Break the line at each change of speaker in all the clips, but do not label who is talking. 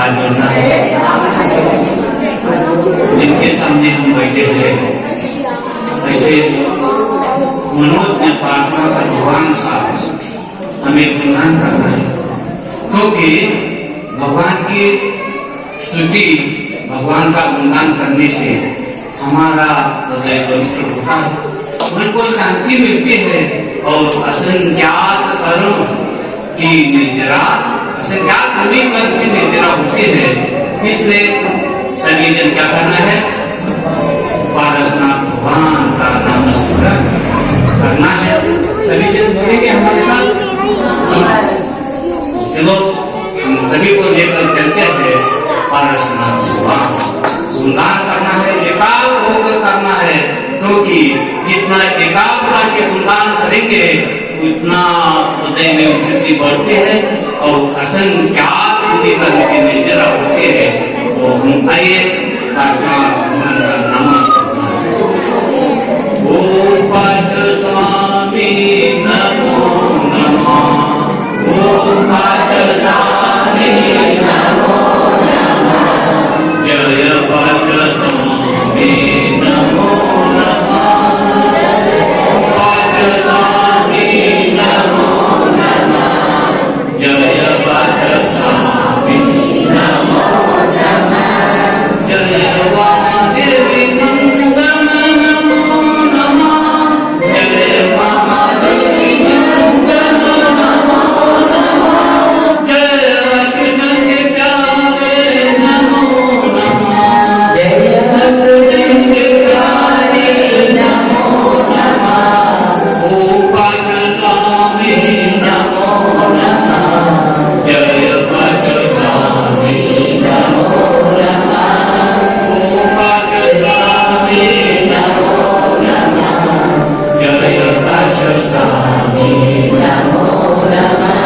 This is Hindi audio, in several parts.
हाथ जोड़ना है। जिनके सामने हम बैठे हुए हैं वैसे मनोज में प्रार्थना का भगवान का हमें गुणगान करना है, क्योंकि भगवान की स्तुति भगवान का गुणगान करने से हमारा हृदय पवित्र होता है, मन को शांति मिलती है और असंख्यात कर्म की निर्जरा असंख्यात बुरी कर्म की निर्जरा होती है। इसलिए सभी जन क्या करना है, पारसनाथ भगवान का नाम स्मरण करना है। सभी जन बोलेंगे हमारे साथ, चलो हम सभी को लेकर चलते हैं। पारसनाथ भगवान गुणगान करना है, एकाग्र होकर करना है, क्योंकि जितना एकाग्रता से गुणगान करेंगे उतना हृदय में शुद्धि बढ़ती है और असंख्यात बुरी कर्म की निर्जरा होती है। तो हम आइए प्रार्थना भगवान का नमस्कार। ओम पाठ स्वामी नमो नमः। ओम पाठ स्वामी नमो नमः। जय पाठ स्वामी नमो नमः। पाठ स्वामी नमो नमः। जय पाठ स्वामी नमो नमः। जय वामदेवी नंदन नमो नमः। जय वामदेवी नंदन नमो नमः। जय कृष्ण के प्यारे नमो नमः। जय कृष्ण के प्यारे नमो नमः। ओम पाठ स्वामी नमो नमः। जय पाठ स्वामी नमो नमः। ओम पाठ स्वामी नमो नमः। जय पाठ स्वामी नमो नमः।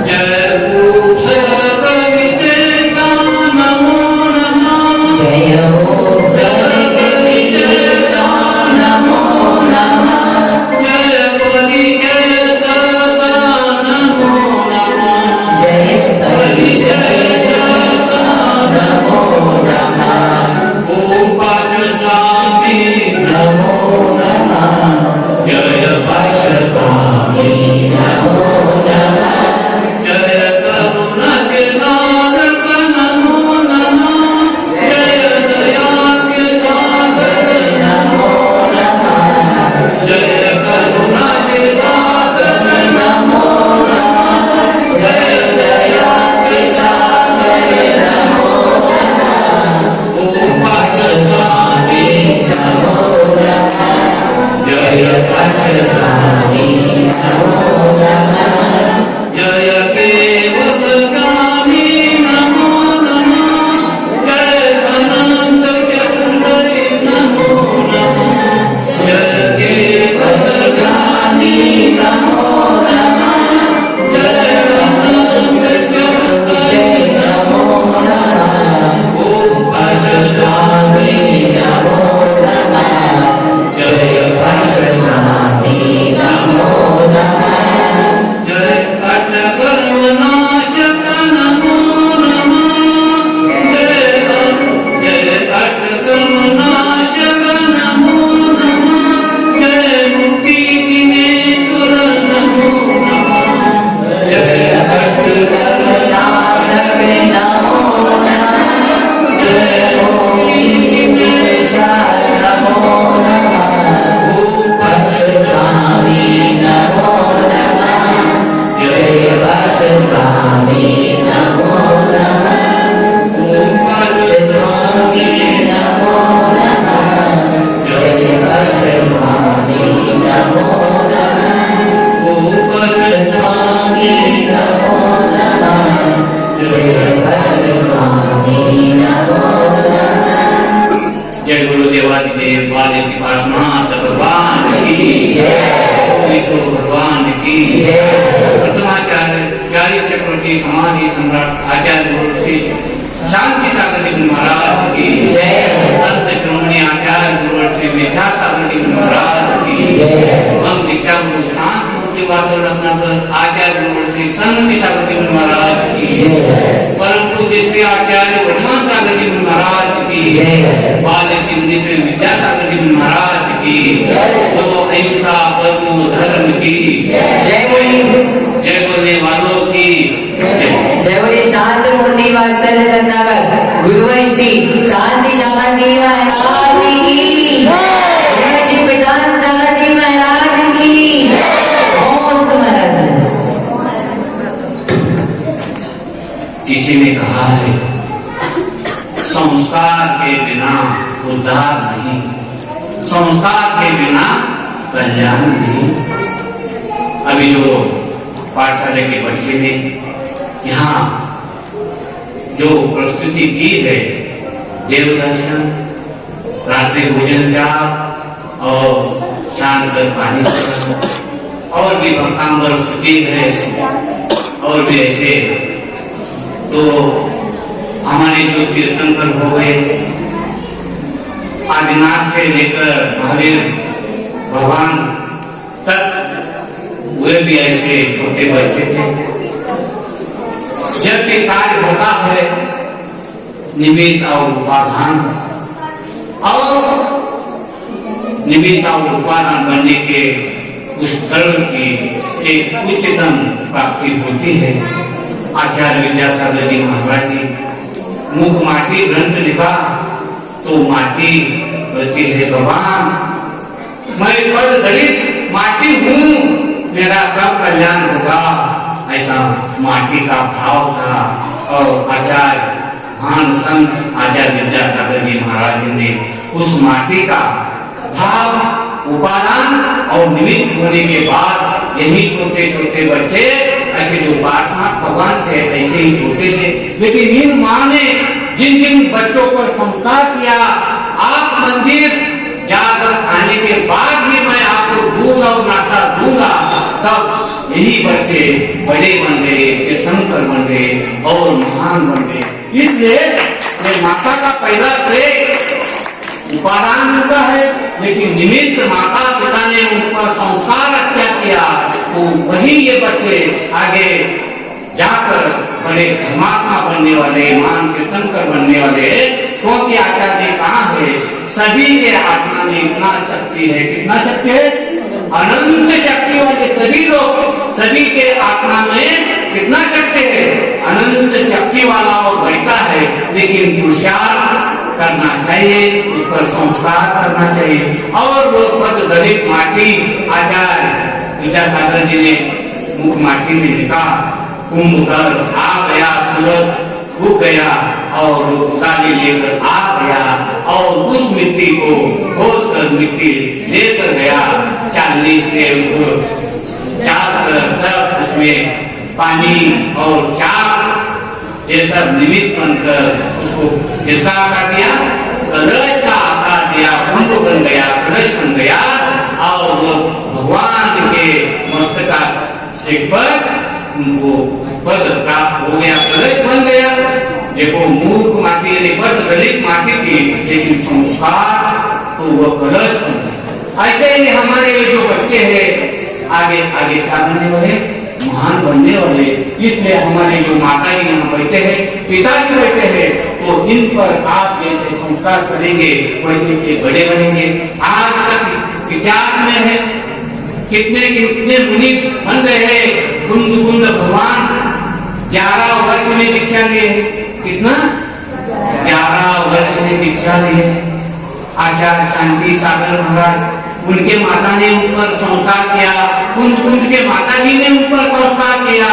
जय भूप सर्व विजेता नमो नमः। जय भूप सर्व विजेता नमो नमः। जय परिचय सदा नमो नमः। जय परिचय सदा नमो नमः। ओम पाठ स्वामी नमो नमः। जय पाठ स्वामी नमो नमः। जय करुणा के नायक नमो नमः। जय दया के सागर नमो नमः। जय करुणा के सागर नमो नमः। जय दया के सागर नमो नमः। ओम पाठ स्वामी नमो नमः। जय पाठ स्वामी नमो नमः। जय केवसगामी नमो नमः। जय अनंत चतुर्दय नमो नमः। जय केवसगामी नमो नमः। जय अनंत चतुर्दय नमो नमः। ओम पाठ स्वामी नमो नमः। जय पाठ स्वामी नमो नमः। जय अटकर्मनाशक नमो नमः। जय अटकर्मनाशक नमो नमः। जय मुक्ति दिनेश्वर नमो नमः। जय अटकर्मनाशक नमो नमः। जय मुक्ति दिनेश्वर नमो नमः। ओम पाठ स्वामी नमो नमः। जय पाठ स्वामी नमो नमः। ओम पाठ स्वामी नमो नमः। जय पाठ स्वामी नमो नमः। ओम पाठ स्वामी नमो नमः। जय पाठ स्वामी नमो नमः। जय गुरुदेवादिदेव वाले की पार्श्वनाथ भगवान की जय। विष्णु भगवान की जय। प्रथमाचार्य चार्य चक्रवर्ती समाधि सम्राट आचार्य गुरु श्री शांति सागर जी महाराज की जय। संत श्रोमणी आचार्य गुरु श्री मेधा सागर जी महाराज की जय। हम दीक्षा गुरु शांत मूर्ति वासुदेव रत्नाकर आचार्य गुरु श्री संत सागर जी महाराज की जय। परम पूज्य श्री आचार्य वर्तमान सागर जी महाराज की बाल श्री विद्यासागर जी महाराज की, तो अहिंसा परमो धर्म की
जय
बोलने वालों की
जय बोले। शांत मूर्ति वात्सल्य रत्नाकर गुरुवंशी शांति सागर जी महाराज की, श्री प्रशांत सागर जी महाराज की, नमस्ते महाराज।
किसी ने कहा है संस्कार के बिना उद्धार नहीं, संस्कार के बिना कल्याण नहीं। अभी जो पाठशाला के बच्चे ने यहाँ जो प्रस्तुति की है, देव दर्शन, रात्रि भोजन जाप और चांद कर पानी और भी भक्तांबर स्तुति है और भी ऐसे, तो हमारे जो कीर्तनकर हो गए, आदिनाथ से लेकर महावीर भगवान तक, वे भी ऐसे छोटे बच्चे थे। जब भी कार्य होता है निमित्त और उपादान, और निमित्त और उपादान बनने के उस कर्म की एक उच्चतम प्राप्ति होती है। आचार्य विद्यासागर जी महाराज जी मुख माटी ग्रंथ लिखा तो माटी कहती है भगवान मैं पद दलित माटी हूँ, मेरा कब कल्याण होगा, ऐसा माटी का भाव था। और आचार्य महान संत आचार्य विद्यासागर जी महाराज जी ने उस माटी का भाव उपादान और निमित्त होने के बाद यही छोटे छोटे बच्चे, ऐसे जो पार्षनाथ भगवान थे ऐसे ही छोटे थे, लेकिन इन माँ ने जिन जिन बच्चों पर संस्कार किया, आप मंदिर जाकर आने के बाद ही मैं आपको दूध और नाश्ता दूंगा, तब यही बच्चे बड़े बन गए, तीर्थंकर बन गए और महान बन गए। इसलिए माता का पहला श्रेय उपादान मिलता है, लेकिन निमित्त माता पिता ने उनका संस्कार अच्छा किया, तो वही ये बच्चे आगे जाकर बड़े धर्मात्मा बनने वाले, महान कीर्तनकर बनने वाले। क्योंकि आचार्य ने कहा है सभी के आत्मा में इतना शक्ति है, कितना शक्ति है, अनंत शक्ति वाले सभी लोग, सभी के आत्मा में कितना शक्ति है, अनंत शक्ति वाला और बैठा है, लेकिन पुरुषार्थ करना चाहिए, उस पर संस्कार करना चाहिए। और वो पद दलित माटी, आचार्य विद्यासागर जी ने मुख माटी में लिखा, कुंभ कर आ गया सूरज उग गया और उदाली लेकर आ गया और उस मिट्टी को खोद कर मिट्टी लेकर गया, चांदी से उसको चाप कर सब उसमें पानी और चाप ये सब निमित्त बनकर उसको किसका आकार दिया, कलश का आकार दिया, कुंभ बन गया, कलश बन गया और वो भगवान के मस्तका से पर उनको पद प्राप्त हो गया, कलश बन गया। देखो मूर्ख माटी ने पद दलित माटी थी, लेकिन संस्कार तो वो कलश बन गया। ऐसे ही हमारे जो बच्चे हैं आगे आगे क्या बनने वाले, महान बनने वाले। इसलिए हमारे जो माता जी यहाँ बैठे हैं, पिताजी बैठे हैं, तो इन पर आप जैसे संस्कार करेंगे वैसे ये बड़े बनेंगे। आज तक विचार में है कितने कितने मुनि बन गए हैं, कुंद कुंद भगवान 11 वर्ष में दीक्षा लिए, कितना 11 वर्ष में दीक्षा लिए। आचार्य शांति सागर महाराज, उनके माता ने ऊपर संस्कार किया, कुंज कुंज के माता जी ने ऊपर संस्कार किया,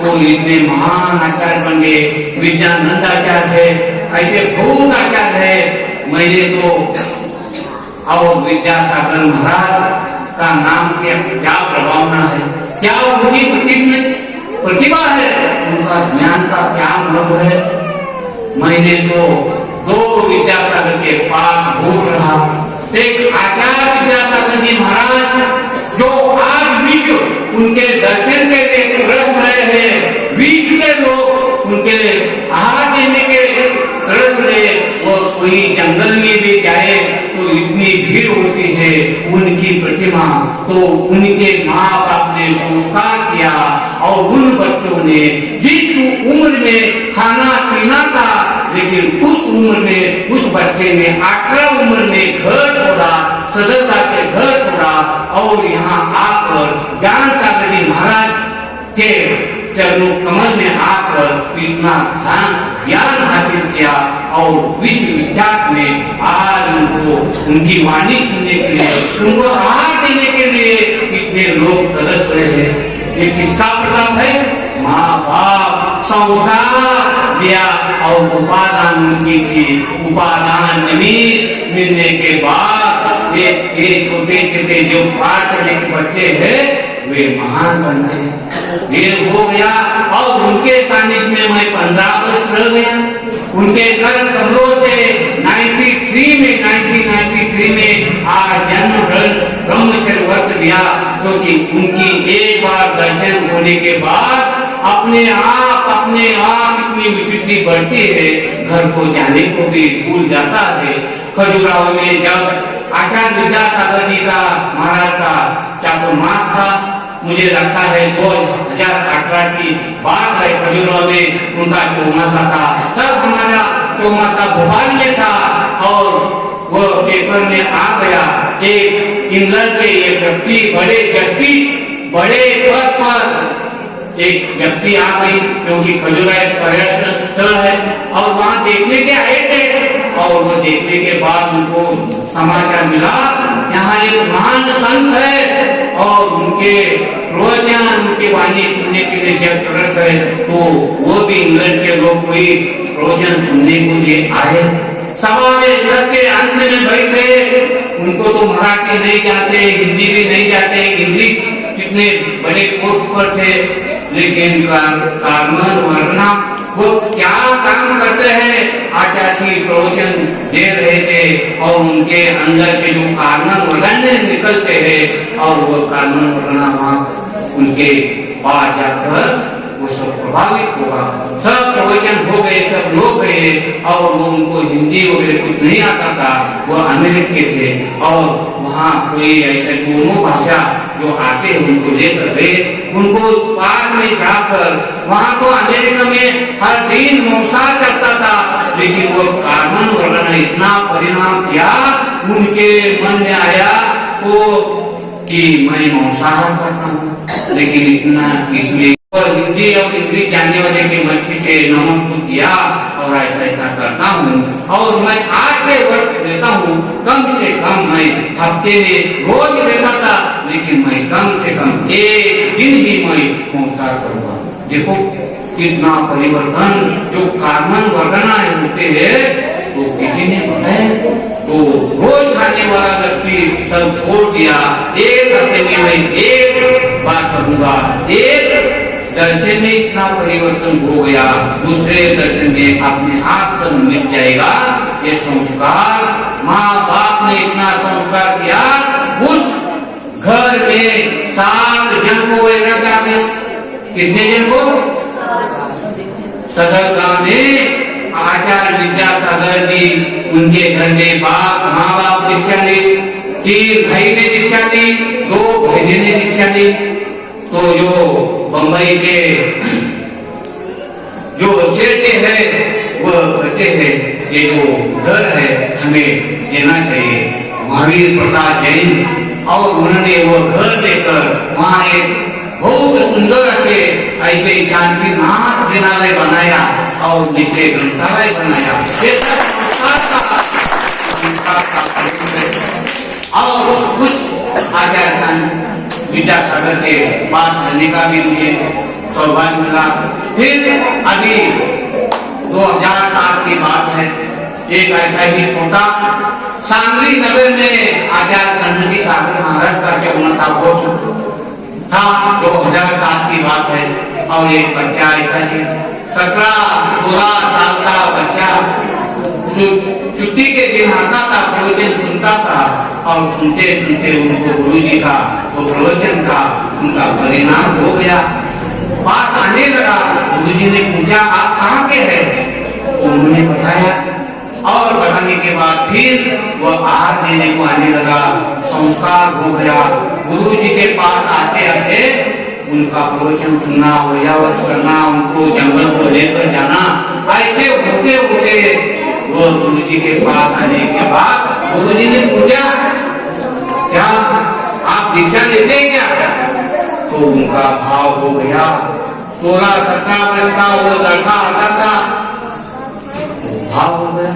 वो इतने महान आचार्य बन गए। विद्यानंद आचार्य है, ऐसे बहुत आचार्य है। मैंने तो और विद्यासागर महाराज का नाम के क्या प्रभावना है, क्या उनकी प्रतिभा है, उनका ज्ञान का क्या अनुभव है। मैंने तो 2 विद्यासागर के पास भूख रहा, एक आचार्य विद्यासागर जी महाराज जो आज विश्व उनके दर्शन के लिए तरस रहे हैं, विश्व के लोग उनके आहार देने के तरस रहे, वो कोई जंगल में भी जाए तो इतनी भीड़ होती है उनकी प्रतिमा, तो उनके माँ बाप ने संस्कार किया और उन बच्चों ने जिस उम्र में खाना पीना था, लेकिन उस उम्र में उस बच्चे ने 18 उम्र में घर छोड़ा, सदरता से घर छोड़ा और यहाँ आकर ज्ञान सागर जी महाराज के चरणों कमल में आकर इतना ज्ञान हासिल किया और विश्वविद्यालय में आज उनको उनकी वाणी सुनने के लिए, उनको आहार देने के लिए इतने लोग तरस रहे हैं। ये किसका प्रताप है? माँ बाप संस्कार दिया और उपादान उनकी थी। उपादान निमिष मिलने के बाद ये छोटे छोटे जो पाठशाला के बच्चे हैं वे महान बनते हैं। ये हो गया और उनके सानिध्य में मैं 15 वर्ष रह गया। उनके घर कमरों से 1993 में आज जन्म ब्रह्मचर्य व्रत लिया, क्योंकि उनकी एक बार दर्शन होने के बाद अपने आप इतनी विशुद्धि बढ़ती है, घर को जाने को भी भूल जाता है। खजुराहो में जब आचार्य विद्यासागर जी का महाराज का चातुर्मास था, मुझे लगता है 2018 की बात है, खजुराहो में उनका चौमासा था। तब हमारा चौमासा भोपाल में था और वो पेपर में आ गया, एक इंग्लैंड के एक व्यक्ति बड़े पद पर एक व्यक्ति आ गई, क्योंकि खजुराहो एक पर्यटन स्थल है और वहाँ देखने के आए थे। और वो देखने के बाद उनको समाचार मिला यहाँ एक महान संत है और उनके प्रवचन, उनकी वाणी सुनने के लिए जब तरस है, तो वो भी इंग्लैंड के लोग कोई प्रवचन सुनने को लिए आए। सभा में सबके अंत में बैठ गए। उनको तो मराठी नहीं जाते, हिंदी भी नहीं जाते, इंग्लिश कितने बड़े पोस्ट पर थे, लेकिन कार्मन वर्णा वो क्या काम करते हैं, आचार्य प्रवचन दे रहे थे और उनके अंदर से जो कार्मन वर्णन निकलते हैं और वो कार्मन वर्णना वहाँ उनके पास जाकर वो सब प्रभावित हुआ। सब प्रवचन हो गए, सब लोग गए और वो उनको हिंदी वगैरह कुछ नहीं आता था, वो अमेरिकी थे और वहाँ कोई ऐसे दोनों भाषा जो आते उनको लेकर गए। उनको पास में जाकर वहाँ तो अमेरिका में हर दिन मौसार करता था, लेकिन वो कार्बन वर्णन इतना परिणाम किया, उनके मन में आया वो कि मैं मौसार करता हूँ, लेकिन इतना इसलिए हिंदी और इंग्लिश जानने वाले के मच्छी के नमन को किया और ऐसा करता हूँ और मैं आज से वर्ष देता हूँ, कम से कम मैं हफ्ते में रोज देता था, लेकिन मैं कम से कम एक दिन ही मैं मौसार करूँगा। देखो कितना परिवर्तन जो कार्बन वर्णना होते हैं तो किसी ने बताया, तो रोज खाने वाला व्यक्ति सब छोड़ दिया, एक हफ्ते में मैं एक बार करूँगा। एक दर्शन में इतना परिवर्तन हो गया, दूसरे दर्शन में अपने आप सब मिट जाएगा। ये संस्कार माँ बाप ने इतना संस्कार किया, उस घर में 7 जन को रखा गया। कितने जन को? सदर गांव में आचार्य विद्यासागर जी, उनके घर में माँ बाप दीक्षा ली, 3 भाई ने दीक्षा ली, 2 बहनें ने दीक्षा ली। तो जो बंबई के जो सेठे हैं वो कहते हैं ये जो घर है हमें देना चाहिए। महावीर प्रसाद जैन और उन्होंने वो घर देकर वहाँ एक बहुत सुंदर से ऐसे शांतिनाथ जिनालय बनाया और नीचे ग्रंथालय बनाया। और कुछ आचार्य विद्यासागर के पास रहने का भी मुझे सौभाग्य मिला। फिर अभी 2007 की बात है, एक ऐसा ही छोटा सांगली नगर में आचार्य सन्नति सागर महाराज का 54वां वर्ष था, 2007 की बात है। और एक बच्चा ऐसा ही 17-16 साल का बच्चा छुट्टी के दिन आता था, प्रवचन सुनता था और सुनते सुनते उनको गुरुजी का वो प्रवचन का उनका परिणाम हो गया। पास आने लगा, गुरुजी ने पूछा आप कहाँ के हैं? उन्होंने बताया और बताने के बाद फिर वो आहार देने को आने लगा, संस्कार हो गया। गुरुजी के पास आते आते उनका प्रवचन सुनना, वजावट करना, उनको जंगल को लेकर जाना, ऐसे होते होते वो गुरु जी के पास आने के बाद गुरु जी ने पूछा, क्या आप दीक्षा लेते हैं क्या? तो उनका भाव हो गया। 16-17 वर्ष का वो लड़का आता था, भाव हो गया।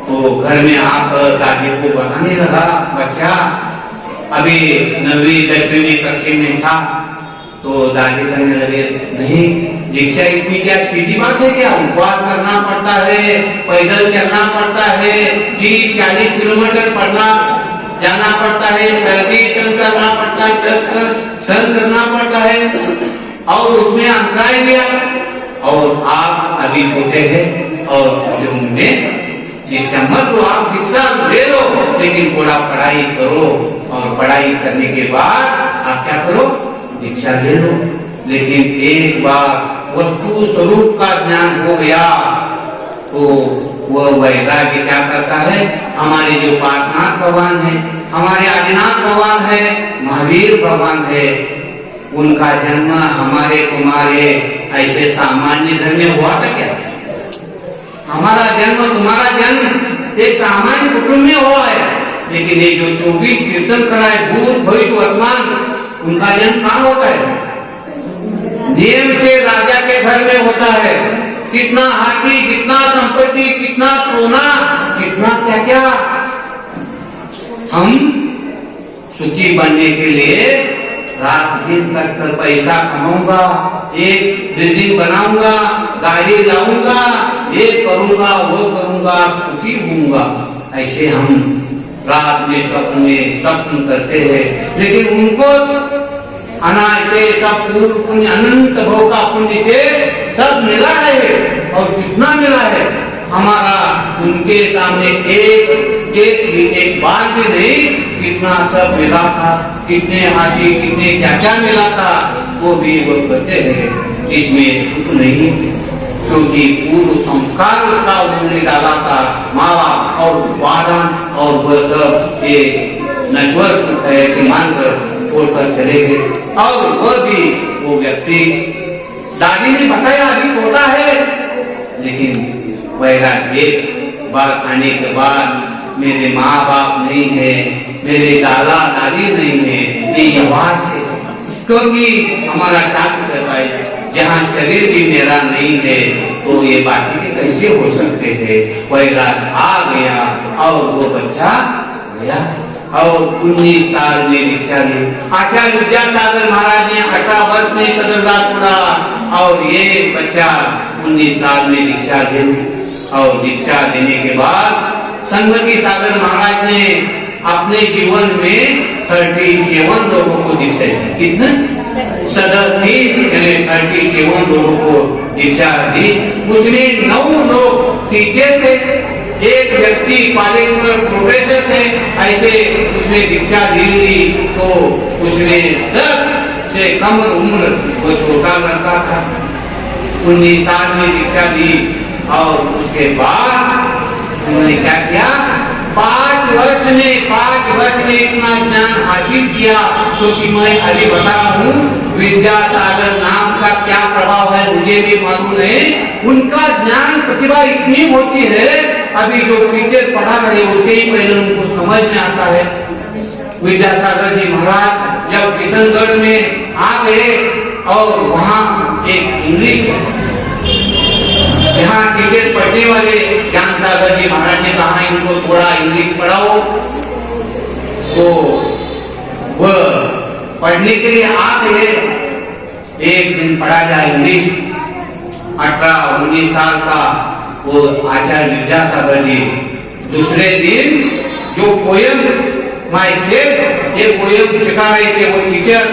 तो घर में आकर दादी को बताने लगा, बच्चा अभी 9वीं 10वीं कक्षा में था। तो दादी कहने लगे, नहीं दीक्षा इतनी क्या सीधी बात है क्या? उपवास करना पड़ता है, पैदल चलना पड़ता है, 30-40 किलोमीटर पढ़ना जाना पड़ता है, सर्दी सहन करना पड़ता है, सहन करना पड़ता है, और उसमें अंतराय भी है। और आप अभी छोटे हैं और दीक्षा मत लो, आप दीक्षा ले लो, लेकिन थोड़ा पढ़ाई करो, और पढ़ाई करने के बाद आप क्या करो, दीक्षा ले लो। लेकिन एक बार वस्तु स्वरूप का ज्ञान हो गया तो वह वैराग्य क्या करता है, हमारे जो पार्थनाथ भगवान है, हमारे आदिनाथ भगवान है, महावीर भगवान है, उनका जन्म हमारे तुम्हारे ऐसे सामान्य घर में हुआ था क्या? हमारा जन्म, तुम्हारा जन्म एक सामान्य कुटुंब में हुआ है, लेकिन ये जो 24 कीर्तन कराए भूत भविष्य वर्तमान, उनका जन्म कहाँ होता है? नियम से राजा के घर में होता है। कितना हाथी, कितना संपत्ति, कितना सोना, कितना क्या क्या। हम सुखी बनने के लिए रात दिन कर पैसा कमाऊंगा, एक बिल्डिंग बनाऊंगा, गाड़ी लाऊंगा, ये करूंगा, वो करूंगा, सुखी होऊंगा, ऐसे हम रात में स्वप्न करते हैं। लेकिन उनको अनायसे सब पूर्व पुण्य, अनंत भव का पुण्य से सब मिला है। और कितना मिला है, हमारा उनके सामने एक बार भी नहीं, कितना सब मिला था, कितने हाथी, कितने क्या क्या मिला था, वो भी वो कहते हैं इसमें सुख नहीं, क्योंकि पूर्व संस्कार उसका उन्होंने डाला था, माँ बाप और वादन, और वह सब ये नश्वर सुख है कि मानकर छोड़कर चले गए। और वह भी वो व्यक्ति, दादी ने बताया अभी छोटा है, लेकिन वह एक बार आने के बाद मेरे माँ बाप नहीं है, मेरे दादा दादी नहीं है, ये व्यवहार से, क्योंकि हमारा शास्त्र कहता है जहाँ शरीर भी मेरा नहीं है तो ये बाकी के कैसे हो सकते हैं। वैराग आ गया और वो बच्चा गया और 19 साल में दीक्षा ली। आचार्य विद्यासागर महाराज ने 18 वर्ष में सदरदा छोड़ा और ये बच्चा 19 साल में दीक्षा दी। और दीक्षा देने के बाद संगति सागर महाराज ने अपने जीवन में 37 लोगों को दीक्षा दी। कितने? 37 लोगों को दीक्षा दी। उसमें 9 लोग टीचर थे, एक व्यक्ति कॉलेज में प्रोफेसर थे। ऐसे उसने दीक्षा दी तो उसमें सबसे कम उम्र वो छोटा लड़का था, 19 साल में दीक्षा दी। और उसके बाद उन्होंने क्या किया, 5 वर्ष में इतना ज्ञान हासिल किया। क्योंकि मैं अभी बता रहा हूँ विद्यासागर नाम का क्या प्रभाव है मुझे भी मालूम नहीं। उनका ज्ञान प्रतिभा इतनी होती है, अभी जो टीचर पढ़ा रहे उसके ही पहले उनको समझ में आता है। विद्यासागर जी महाराज जब किशनगढ़ में आ गए और वहाँ एक इंग्लिश यहाँ टीचर पढ़ने वाले ज्ञान सागर जी महाराज ने कहा इनको थोड़ा इंग्लिश पढ़ाओ। तो वह पढ़ने के लिए आ गए। एक दिन पढ़ा गया इंग्लिश। 18-19 साल का वो आचार्य विद्यासागर जी दूसरे दिन जो पोयम माय सेल्फ ये पोयम सिखा रहे थे वो टीचर,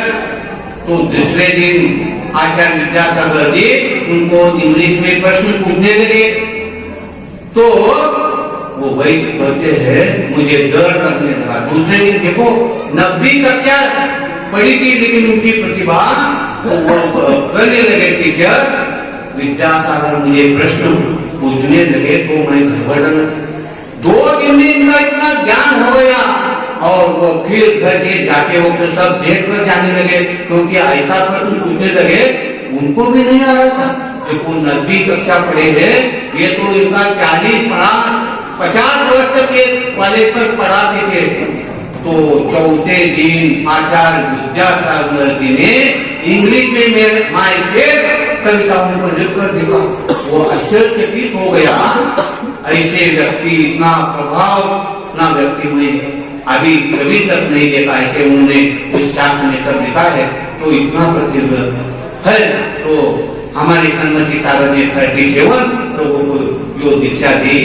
तो दूसरे दिन आचार्य विद्यासागर जी उनको इंग्लिश में प्रश्न पूछने लगे। तो वो वही कहते हैं मुझे डर लगने लगा। दूसरे दिन देखो 9वीं कक्षा पढ़ी थी लेकिन उनकी प्रतिभा करने लगे टीचर विद्यासागर मुझे प्रश्न पूछने लगे तो मैं गड़बड़। 2 दिन में इनका इतना ज्ञान हो गया और वो फिर घर से जाके वो फिर सब देख कर जाने लगे, क्योंकि ऐसा प्रश्न पूछने लगे उनको भी नहीं आ रहा था। देखो 9वीं कक्षा पढ़े हैं, ये तो इनका 40-50 वर्ष तक ये कॉलेज पर पढ़ाते थे। तो चौथे दिन आचार्य विद्यासागर जी ने इंग्लिश में मेरे कविताओं को लिख कर दिखा। वो आश्चर्यचकित हो गया, ऐसे व्यक्ति इतना प्रभाव ना व्यक्ति में अभी कभी तक नहीं देखा। ऐसे उन्होंने उस शास्त्र में सब लिखा है, तो इतना प्रतिभा है। तो हमारे सन्मति सागर ने 37 लोगों को जो दीक्षा दी,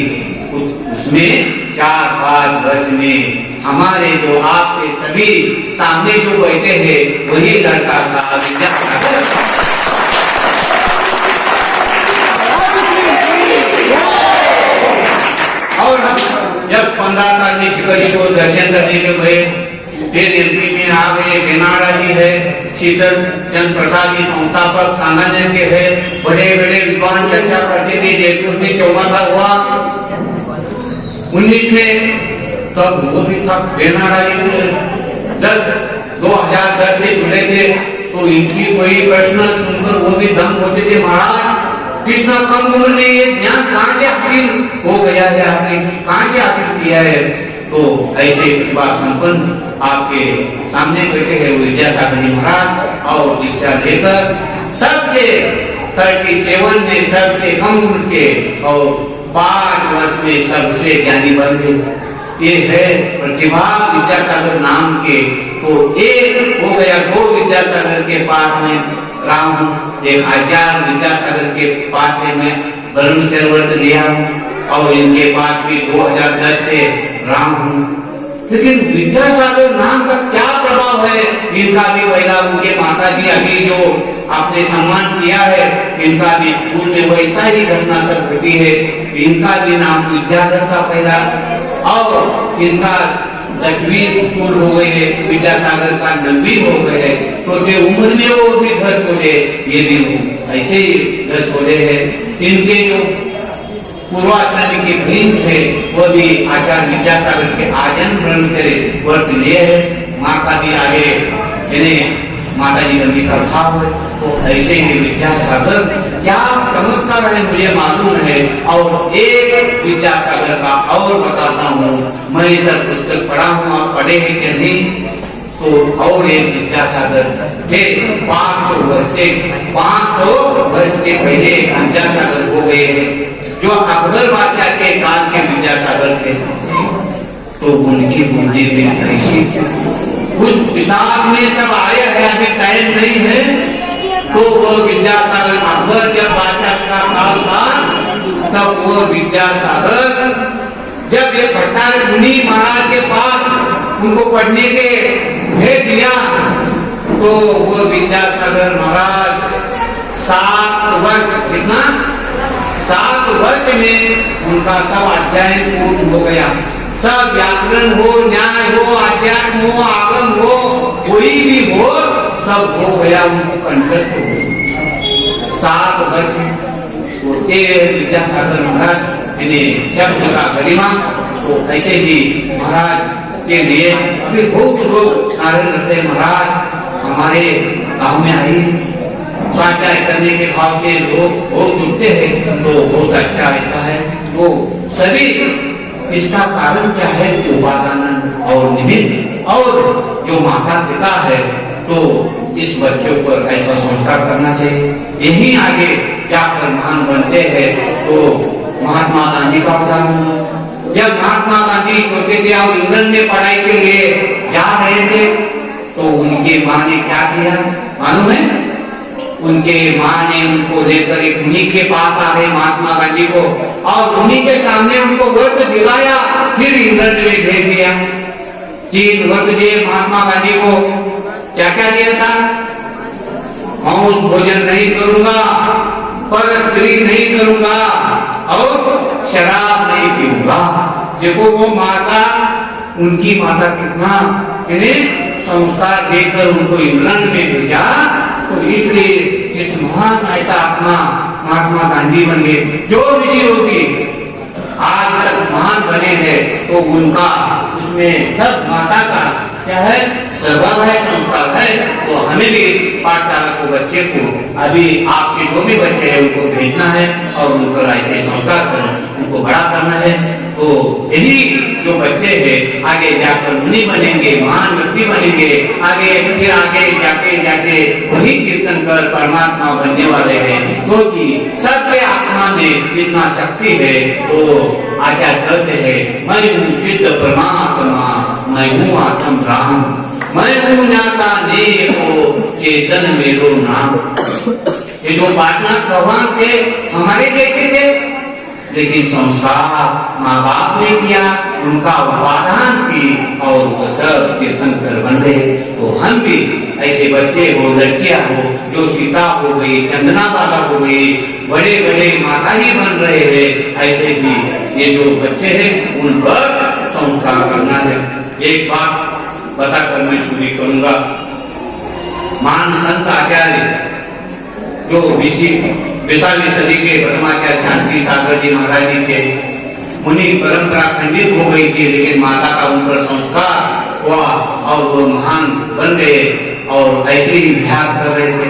उसमें 4-5 वर्ष में हमारे जो आपके सभी सामने जो बैठे हैं वही लड़का था विद्यासागर। और हम जब 15 साल में शिखर जी को दर्शन करने के गए, फिर एमपी में आ गए। बेनाड़ा जी है, शीतल चंद्र प्रसाद जी संस्थापक सांगानेर के है, बड़े बड़े विद्वान चर्चा करते थे। जयपुर में 14 हुआ 19 में, तब वो भी था। बेनाड़ा जी 2010 से जुड़े थे, तो इनकी कोई प्रश्न सुनकर वो भी दम होते थे, महाराज कितना कम उम्र में ये ज्ञान कहाँ से हासिल हो गया है, आपने कहाँ से हासिल किया है। तो ऐसे बात संपन्न आपके सामने बैठे हैं विद्यासागर जी महाराज, और दीक्षा लेकर सबसे 37 में सबसे कम उम्र के और 5 वर्ष में सबसे ज्ञानी बन गए। ये है प्रतिभा विद्यासागर नाम के। तो एक हो गया, 2 विद्यासागर के पास में राम हूँ, एक आचार्य विद्यासागर के पास है मैं ब्रह्मचर्य लिया हूँ, और इनके पास भी 2010 से राम हूँ। लेकिन विद्यासागर नाम का क्या प्रभाव है, इनका भी पहला उनके माता जी अभी जो आपने सम्मान किया है, इनका भी स्कूल में वैसा ही घटना सब घटी है। इनका भी नाम विद्याधर था पहला, और इनका 10वीं स्कूल हो गई है, विद्यासागर का 9वीं हो गए। छोटे उम्र में वो भी घर छोड़े, ये भी ऐसे ही घर छोड़े हैं। इनके जो पूर्वाश्रमी की बहन है, वो भी आचार्य विद्यासागर के आजन ब्रह्मचर्य व्रत लिए है। माँ का भी आगे इन्हें माता जी बंदी का भाव है। तो ऐसे ही विद्यासागर क्या चमत्कार है मुझे मालूम है। और एक विद्यासागर का और बताता हूँ, मैं सब पुस्तक पढ़ा हूँ, आप पढ़े हैं कि नहीं। तो और एक विद्यासागर थे, 500 वर्ष के पहले विद्यासागर हो गए हैं, जो अकबर बादशाह के काल के विद्यासागर थे। तो उनकी बुद्धि भी ऐसी थी। उस किताब में सब आया है, अभी टाइम नहीं है। तो वो विद्यासागर अकबर जब बादशाह का काल था, तब वो विद्यासागर जब ये भट्टार मुनि महाराज के पास उनको पढ़ने के भेज दिया, तो वो विद्यासागर महाराज 7 वर्ष, कितना 7 वर्ष में उनका सब अध्ययन पूर्ण हो गया। सब व्याकरण हो, न्याय हो, अध्यात्म हो, आगम हो, कोई भी हो, सब हो गया, उनको कंठस्थ हो गया 7 वर्ष। विद्यासागर महाराज इन्हें शब्द का गरिमा। तो ऐसे ही महाराज के लिए अभी बहुत लोग नारायण रहते हैं, महाराज हमारे गांव में आइए, स्वाध्याय करने के भाव से लोग बहुत जुटते हैं। तो बहुत अच्छा ऐसा है। तो सभी इसका कारण क्या है, उपादान और निमित्त, और जो माता पिता है, तो इस बच्चों पर ऐसा संस्कार करना चाहिए। यही आगे जाकर महान बनते हैं। तो महात्मा गांधी का उदाहरण, जब महात्मा गांधी छोटे थे और इंग्लैंड में पढ़ाई के लिए जा रहे थे, तो उनके माँ ने क्या किया मालूम है। उनके माँ ने उनको लेकर एक मुनि के पास आ गए, महात्मा गांधी को, और मुनि के सामने उनको व्रत दिलाया, फिर इंग्लैंड में भेज दिया। 3 व्रत दिए महात्मा गांधी को। क्या क्या दिया था, मांस भोजन नहीं करूंगा, पर स्त्री नहीं करूंगा, और शराब नहीं पीऊंगा। देखो वो माता, उनकी माता कितना इन्हें संस्कार देकर उनको इंग्लैंड में भेजा। तो इसलिए इस महान ऐसा आत्मा महात्मा गांधी बन गए। जो विधि होगी आज तक महान बने हैं, तो उनका उसमें सब माता का क्या है, स्वभाव है, संस्कार है। तो हमें भी पाठशाला को, बच्चे को, अभी आपके जो भी बच्चे हैं उनको भेजना है और उन पर ऐसे संस्कार कर उनको बड़ा करना है। तो यही जो बच्चे हैं आगे जाकर मुनि बनेंगे, महान व्यक्ति बनेंगे, आगे फिर आगे जाके जाके वही कीर्तन कर परमात्मा बनने वाले हैं। क्योंकि सबके आत्मा में इतना शक्ति है। तो आचार्य कहते हैं, मैं हूँ सिद्ध परमात्मा, मैं हूँ आत्म राम, मैं हूँ ज्ञाता नेको चेतन मेरो नाम। ये जो पार्षद भगवान थे हमारे जैसे थे, लेकिन संस्कार माँ बाप ने किया, उनका उपादान थी और वो सब कीर्तन कर बन गए। तो हम भी ऐसे बच्चे हो, लड़कियां हो, जो सीता हो गई, चंदना बाबा हो गई, बड़े बड़े माता ही बन रहे हैं, ऐसे भी ये जो बच्चे हैं उन पर संस्कार करना है। एक बात बताकर मैं पूरी करूंगा। महान संत आचार्य जो 20वीं सदी के प्रथमाचार्य शांति सागर जी महाराज जी थे, मुनि परंपरा खंडित हो गई थी, लेकिन माता का उन पर संस्कार हुआ और वो महान बन गए और ऐसे ही विहार कर रहे थे।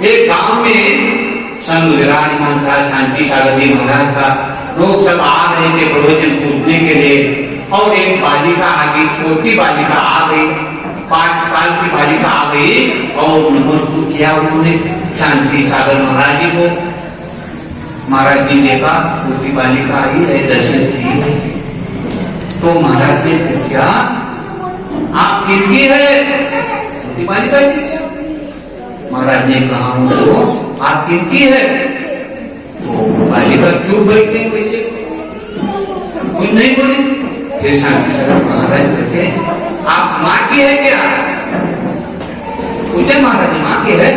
एक गांव में संग विराजमान था शांति सागर जी महाराज का। लोग सब आ रहे थे प्रवचन पूछने के लिए और एक बालिका आ गई, छोटी बालिका आ गई, 5 साल की बालिका आ गई और नमस्कार किया उन्होंने शांति सागर महाराज जी को। महाराज जी देखा छोटी बालिका आई है, दर्शन किए। तो महाराज ने पूछा, आप किसकी है? छोटी बालिका जी। महाराज ने कहा उनको, आप किसकी है? तो बालिका चुप बैठ गई, वैसे कुछ नहीं बोली। फिर शांति सागर महाराज कहते, आप माँ की है क्या? पूछे महाराज जी, माँ की है?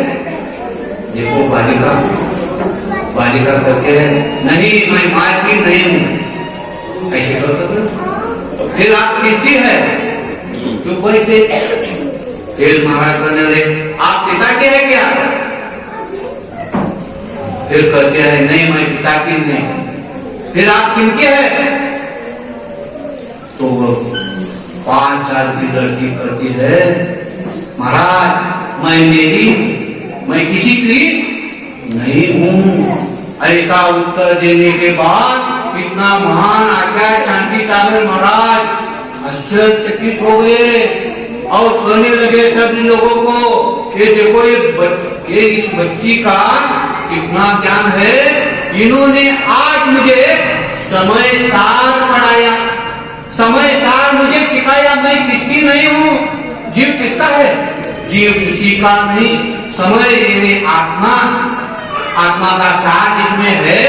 देखो बालिका करते हैं, नहीं मैं माँ की नहीं हूँ, ऐसे कहते। फिर आप किसकी है? चुप बैठे। फिर महाराज कहने लगे, आप पिता के है क्या? फिर कहते हैं, नहीं मैं पिता की नहीं। फिर आप किनके है? तो 5 साल की लड़की कहती है, महाराज मैं किसी की नहीं हूँ। ऐसा उत्तर देने के बाद इतना महान आचार्य शांति सागर महाराज आश्चर्यचकित हो गए और कहने लगे सभी लोगों को, ये देखो ये इस बच्ची का कितना ज्ञान है। इन्होंने आज मुझे समय सार पढ़ाया, समय सार मुझे सिखाया। मैं किसकी नहीं हूँ। जीव किसका है? जीव किसी का नहीं। समय यानी आत्मा का साथ इसमें है,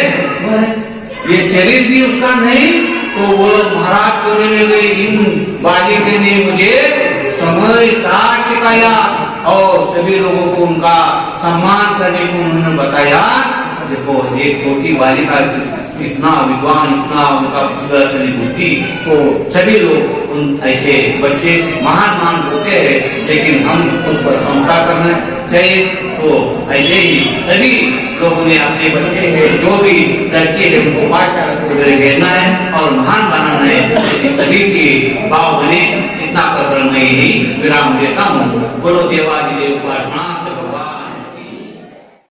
ये शरीर भी उसका नहीं। तो वो महाराज कहने लगे, इन बालिका ने मुझे समय साथ सिखाया और सभी लोगों को उनका सम्मान करने को उन्होंने बताया। देखो एक छोटी बालिका इतना विद्वान, इतना उनका बुद्धि, तो सभी लोग उन ऐसे बच्चे महान होते हैं, लेकिन हम उस पर संस्कार करना चाहिए। तो ऐसे ही सभी लोगों ने अपने बच्चे हैं, जो भी लड़के हैं उनको पाठशाला को भेजना है और महान बनाना है। सभी के भाव बने, इतना कर मैं ही विराम देता हूँ। बोलो देवादिदेव उपासना।